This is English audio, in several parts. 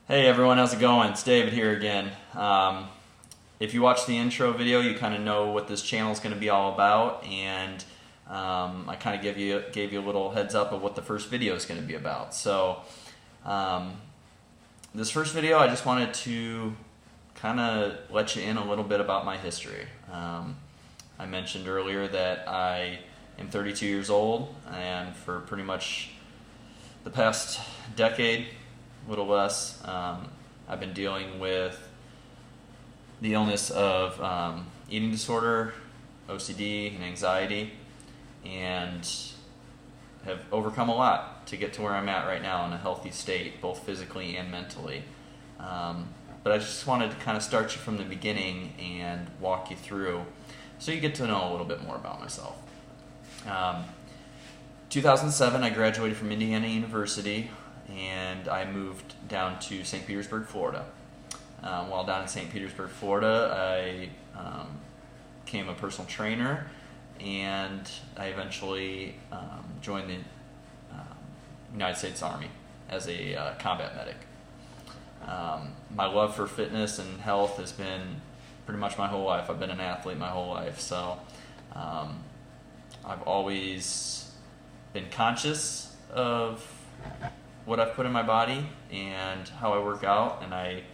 Hey everyone, how's it going? It's David here again. If you watch the intro video, you kind of know what this channel is going to be all about, and I kind of gave you a little heads up of what the first video is going to be about. So this first video, I just wanted to kind of let you in a little bit about my history. I mentioned earlier that I am 32 years old, and for pretty much the past decade, a little less, I've been dealing with the illness of eating disorder, OCD, and anxiety, and have overcome a lot to get to where I'm at right now in a healthy state, both physically and mentally. But I just wanted to kind of start you from the beginning and walk you through so you get to know a little bit more about myself. 2007, I graduated from Indiana University, and I moved down to St. Petersburg, Florida. While down in St. Petersburg, Florida, I became a personal trainer, and I eventually joined the United States Army as a combat medic. My love for fitness and health has been pretty much my whole life. I've been an athlete my whole life, so I've always been conscious of what I've put in my body and how I work out, and I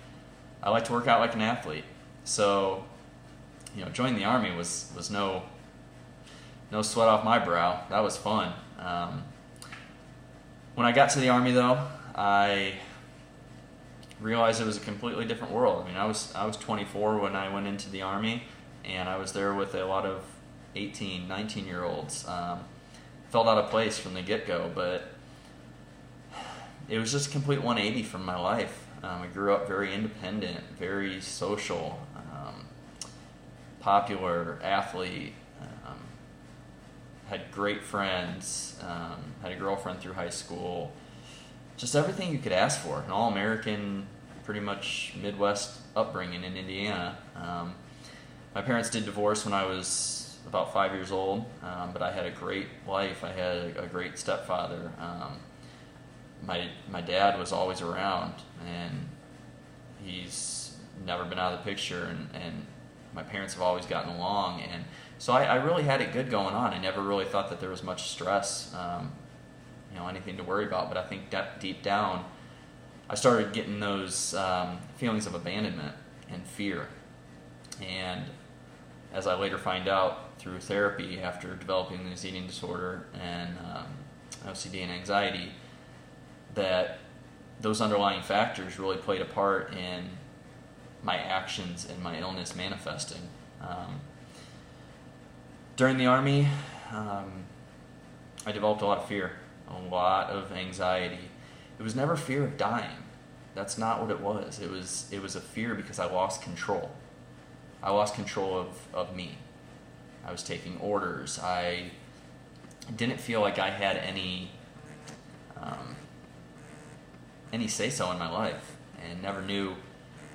like to work out like an athlete. So, joining the Army was no sweat off my brow. That was fun. When I got to the Army, though, I realized it was a completely different world. I mean, I was 24 when I went into the Army, and I was there with a lot of 18, 19-year-olds. Felt out of place from the get-go, but it was just a complete 180 from my life. I grew up very independent, very social, popular athlete, had great friends, had a girlfriend through high school, just everything you could ask for. An all-American, pretty much Midwest upbringing in Indiana. My parents did divorce when I was about 5 years old, but I had a great life. I had a great stepfather. My dad was always around, and he's never been out of the picture, and my parents have always gotten along, and so I really had it good going on. I never really thought that there was much stress, anything to worry about, but I think deep down I started getting those feelings of abandonment and fear, and as I later find out through therapy after developing this eating disorder and OCD and anxiety, that those underlying factors really played a part in my actions and my illness manifesting. During the Army, I developed a lot of fear, a lot of anxiety. It was never fear of dying. That's not what it was. It was a fear because I lost control. I lost control of me. I was taking orders. I didn't feel like I had any say-so in my life, and never knew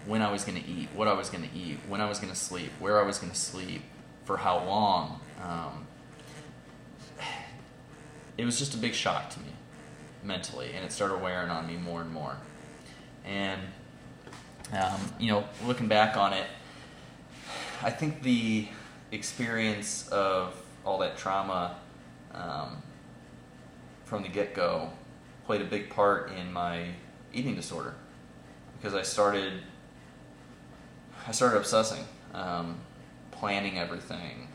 when I was going to eat, what I was going to eat, when I was going to sleep, where I was going to sleep, for how long. It was just a big shock to me mentally, and it started wearing on me more and more. And looking back on it, I think the experience of all that trauma from the get-go played a big part in my eating disorder, because I started obsessing, planning everything,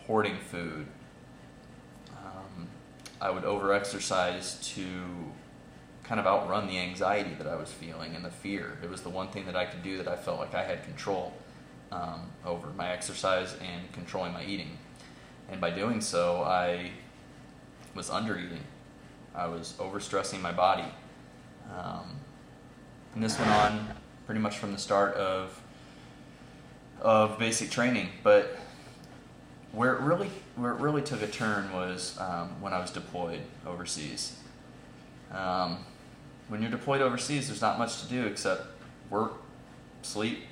hoarding food. I would over-exercise to kind of outrun the anxiety that I was feeling and the fear. It was the one thing that I could do that I felt like I had control over, my exercise and controlling my eating. And by doing so, I was under-eating. I was overstressing my body. And this went on pretty much from the start of basic training, but where it really took a turn was when I was deployed overseas. When you're deployed overseas, there's not much to do except work, sleep,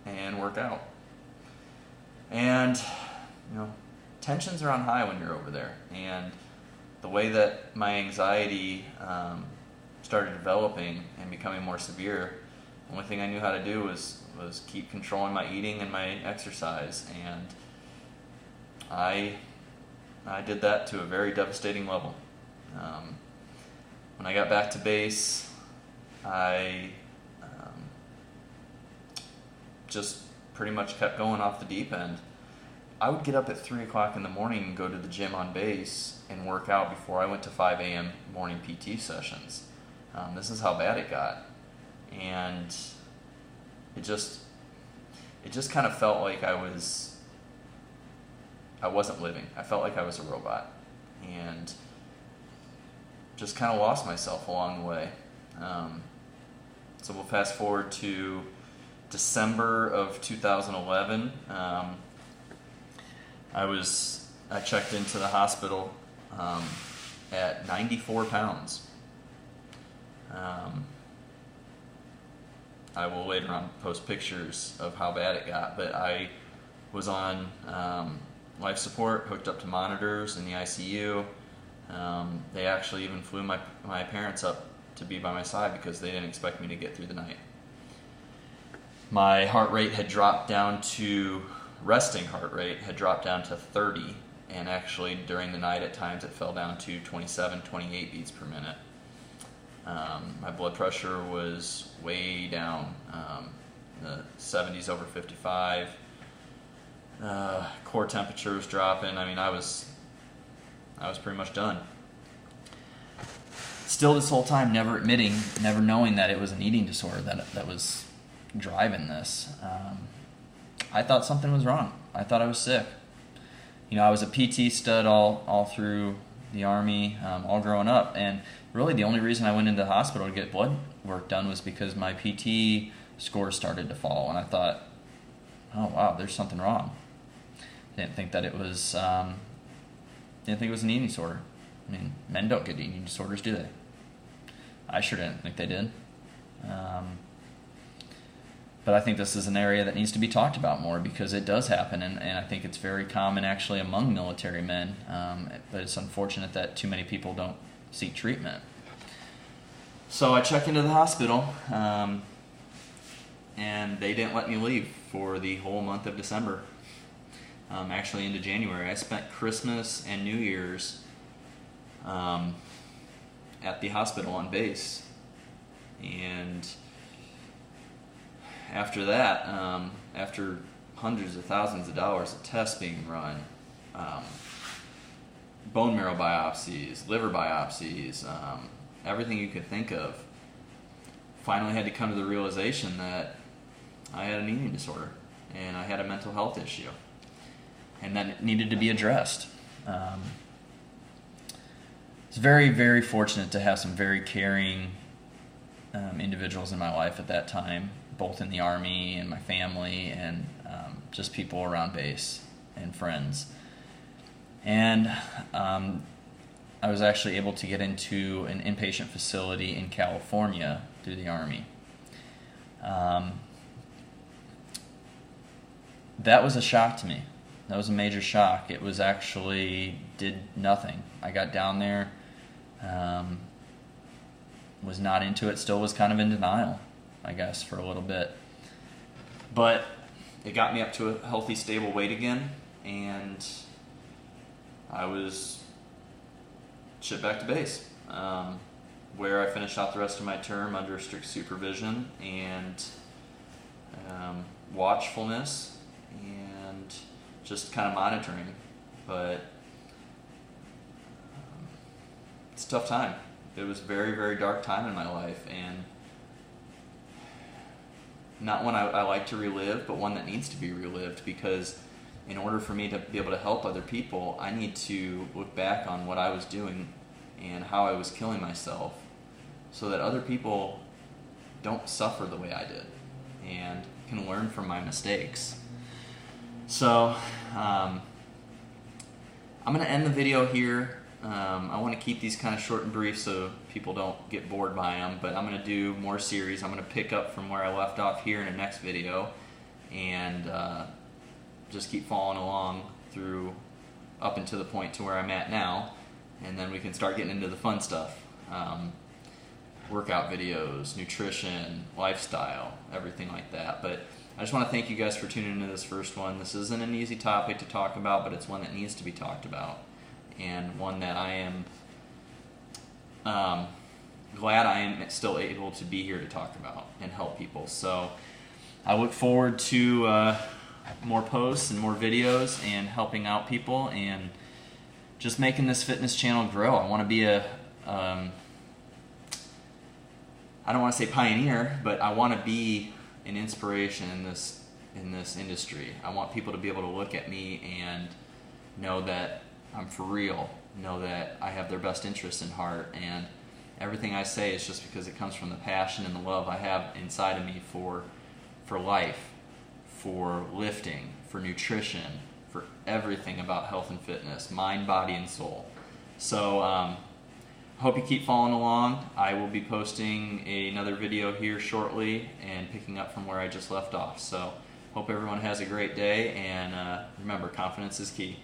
and work out. And tensions are on high when you're over there, and the way that my anxiety started developing and becoming more severe, the only thing I knew how to do was keep controlling my eating and my exercise, and I did that to a very devastating level. When I got back to base, I just pretty much kept going off the deep end. I would get up at 3 o'clock in the morning and go to the gym on base and work out before I went to 5 a.m. morning PT sessions. This is how bad it got. And it just kind of felt like I wasn't living. I felt like I was a robot, and just kind of lost myself along the way. So we'll fast forward to December of 2011. I checked into the hospital at 94 pounds. I will later on post pictures of how bad it got, but I was on life support, hooked up to monitors in the ICU. They actually even flew my parents up to be by my side because they didn't expect me to get through the night. My heart rate had dropped down to, resting heart rate had dropped down to 30, and actually during the night at times it fell down to 27, 28 beats per minute. My blood pressure was way down, the 70s over 55. Core temperature was dropping. I mean, I was pretty much done. Still, this whole time, never knowing that it was an eating disorder that was driving this. I thought something was wrong. I thought I was sick. You know, I was a PT stud all through the Army, all growing up, and really the only reason I went into the hospital to get blood work done was because my PT scores started to fall, and I thought, oh wow, there's something wrong. Didn't think that it was an eating disorder. I mean, men don't get eating disorders, do they? I sure didn't think they did. But I think this is an area that needs to be talked about more because it does happen, and I think it's very common actually among military men, but it's unfortunate that too many people don't seek treatment. So I checked into the hospital, and they didn't let me leave for the whole month of December. Actually into January. I spent Christmas and New Year's at the hospital on base, and after that, after hundreds of thousands of dollars of tests being run, bone marrow biopsies, liver biopsies, everything you could think of, finally had to come to the realization that I had an eating disorder and I had a mental health issue, and that it needed to be addressed. I was very, very fortunate to have some very caring individuals in my life at that time, both in the Army and my family, and just people around base and friends. And I was actually able to get into an inpatient facility in California through the Army. That was a shock to me. That was a major shock. It was actually did nothing. I got down there, was not into it, still was kind of in denial, I guess, for a little bit. But it got me up to a healthy, stable weight again, and I was shipped back to base, where I finished out the rest of my term under strict supervision and watchfulness and just kind of monitoring. But it's a tough time. It was a very, very dark time in my life, and not one I like to relive, but one that needs to be relived, because in order for me to be able to help other people, I need to look back on what I was doing and how I was killing myself so that other people don't suffer the way I did and can learn from my mistakes. So I'm going to end the video here. I want to keep these kind of short and brief so people don't get bored by them, but I'm going to do more series. I'm going to pick up from where I left off here in the next video, and just keep following along through up until the point to where I'm at now, and then we can start getting into the fun stuff. workout videos, nutrition, lifestyle, everything like that. But I just want to thank you guys for tuning into this first one. This isn't an easy topic to talk about, but it's one that needs to be talked about, and one that I am glad I am still able to be here to talk about and help people. So I look forward to more posts and more videos and helping out people and just making this fitness channel grow. I want to be a I don't want to say pioneer, but I want to be an inspiration in this industry. I want people to be able to look at me and know that I'm for real, know that I have their best interest in heart, and everything I say is just because it comes from the passion and the love I have inside of me for life, for lifting, for nutrition, for everything about health and fitness, mind, body, and soul. So hope you keep following along. I will be posting another video here shortly and picking up from where I just left off. So hope everyone has a great day, and remember, confidence is key.